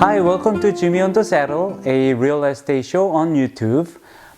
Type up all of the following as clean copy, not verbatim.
Hi, welcome to Jimmy on the Saddle, a real estate show on YouTube.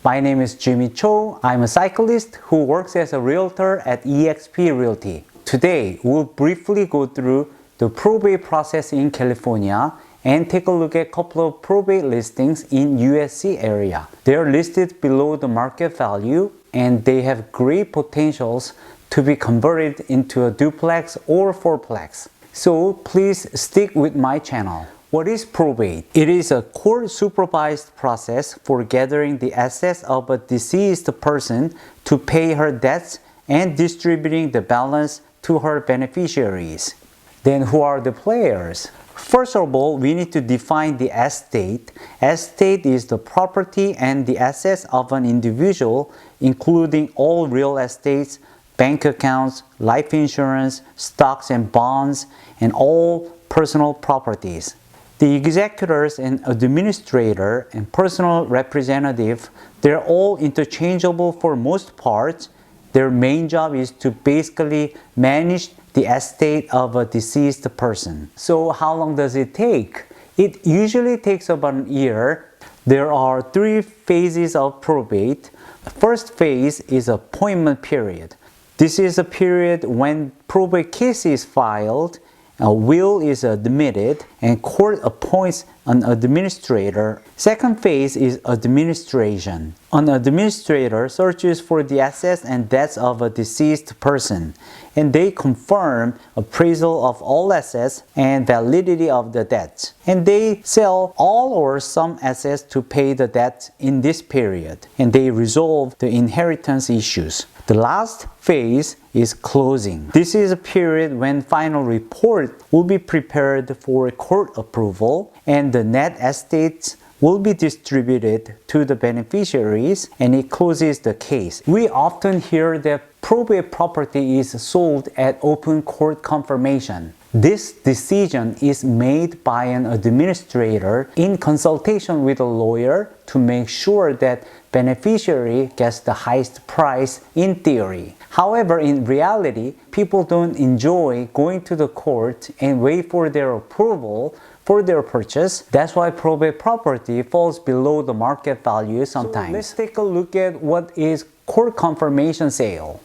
My name is Jimmy Cho. I'm a cyclist who works as a realtor at eXp Realty. Today, we'll briefly go through the probate process in California and take a look at a couple of probate listings in USC area. They are listed below the market value and they have great potentials to be converted into a duplex or fourplex. So please stick with my channel. What is probate? It is a court-supervised process for gathering the assets of a deceased person to pay her debts and distributing the balance to her beneficiaries. Then who are the players? First of all, we need to define the estate. Estate is the property and the assets of an individual, including all real estates, bank accounts, life insurance, stocks and bonds, and all personal properties. The executors and administrator and personal representative, they're all interchangeable for most parts. Their main job is to basically manage the estate of a deceased person. So how long does it take? It usually takes about a year. There are 3 phases of probate. The first phase is appointment period. This is a period when probate case is filed, a will is admitted, and court appoints an administrator. Second phase is administration. An administrator searches for the assets and debts of a deceased person, and they confirm appraisal of all assets and validity of the debts. And they sell all or some assets to pay the debt in this period, and they resolve the inheritance issues. The last phase is closing. This is a period when final report will be prepared for court approval and the net estates will be distributed to the beneficiaries and it closes the case. We often hear that probate property is sold at open court confirmation. This decision is made by an administrator in consultation with a lawyer to make sure that beneficiary gets the highest price in theory. However, in reality, people don't enjoy going to the court and wait for their approval for their purchase. That's why probate property falls below the market value sometimes. So let's take a look at what is court confirmation sale.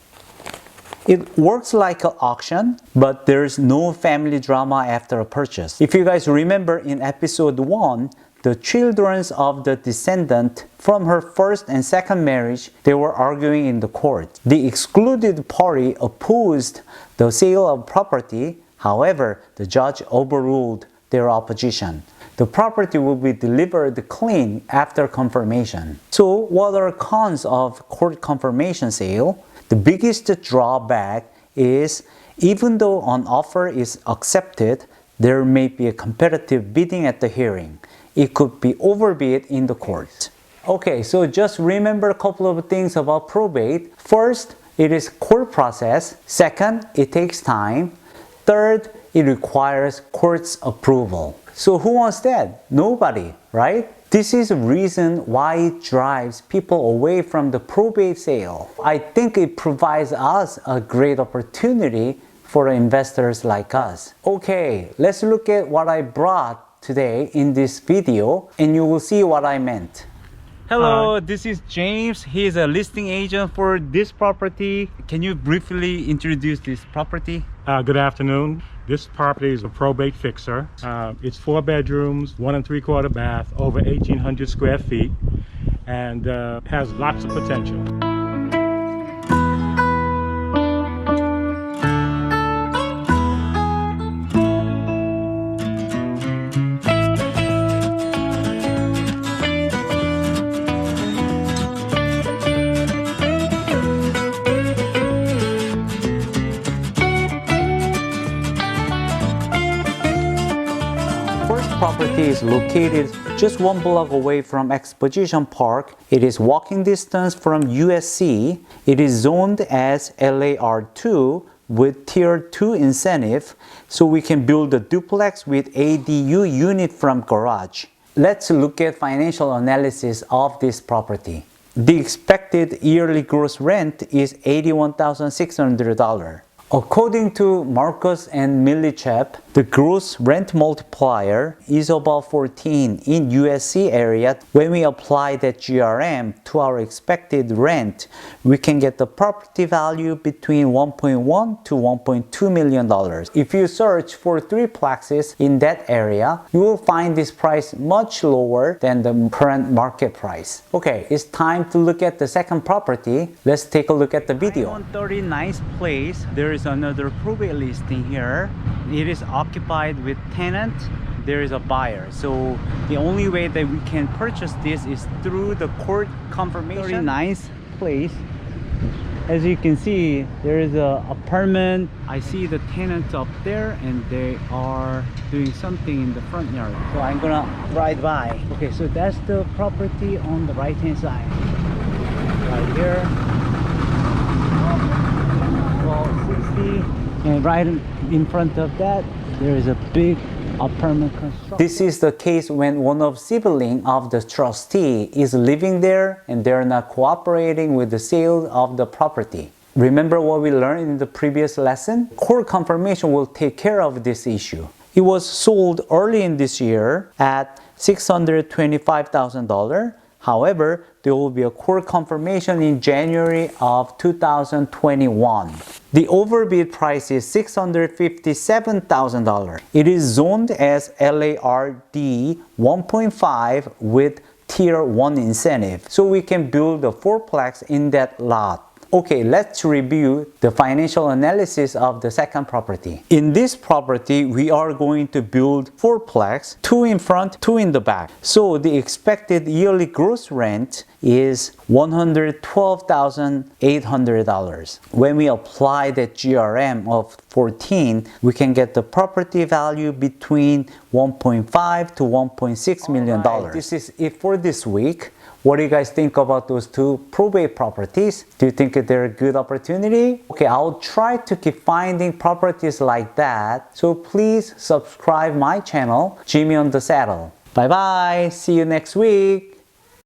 It works like an auction, but there's no family drama after a purchase. If you guys remember in episode 1, the children of the descendant from her first and second marriage, they were arguing in the court. The excluded party opposed the sale of property. However, the judge overruled their opposition. The property will be delivered clean after confirmation. So what are cons of court confirmation sale? The biggest drawback is even though an offer is accepted, there may be a competitive bidding at the hearing. It could be overbid in the court. Okay, so just remember a couple of things about probate. First, it is court process. Second, it takes time. Third, it requires court's approval. So who wants that? Nobody, right? This is a reason why it drives people away from the probate sale. I think it provides us a great opportunity for investors like us. Okay, let's look at what I brought today in this video and you will see what I meant. Hello, this is James. He's a listing agent for this property. Can you briefly introduce this property? Good afternoon. This property is a probate fixer. It's 4 bedrooms, 1 3/4 bath, over 1,800 square feet, and has lots of potential. Property is located just 1 block away from Exposition Park. It is walking distance from USC. It is zoned as LAR2 with Tier 2 incentive, so we can build a duplex with ADU unit from garage. Let's look at financial analysis of this property. The expected yearly gross rent is $81,600. According to Marcus and Millichap, the gross rent multiplier is about 14 in USC area. When we apply that GRM to our expected rent, we can get the property value between $1.1 to $1.2 million. If you search for threeplexes in that area, you will find this price much lower than the current market price. Okay, it's time to look at the second property. Let's take a look at the video. On 39th place, there is another probate listing here. It is occupied with tenant. There is a buyer. So the only way that we can purchase this is through the court confirmation. 39th place. As you can see, there is a apartment. I see the tenants up there and they are doing something in the front yard. So I'm gonna ride by. Okay, so that's the property on the right hand side. Right here. 1260. And right in front of that, there is a big apartment construction. This is the case when one of siblings of the trustee is living there and they're not cooperating with the sale of the property. Remember what we learned in the previous lesson? Court confirmation will take care of this issue. It was sold early in this year at $625,000. However, there will be a court confirmation in January of 2021. The overbid price is $657,000. It is zoned as LARD 1.5 with Tier 1 incentive. So we can build a fourplex in that lot. Okay, let's review the financial analysis of the second property. In this property, we are going to build fourplex, 2 in front, 2 in the back. So the expected yearly gross rent is $112,800. When we apply the GRM of 14, we can get the property value between $1.5 to $1.6 million. Right, this is it for this week. What do you guys think about those two probate properties? Do you think they're a good opportunity? Okay, I'll try to keep finding properties like that. So please subscribe my channel, Jimmy on the Saddle. Bye bye. See you next week.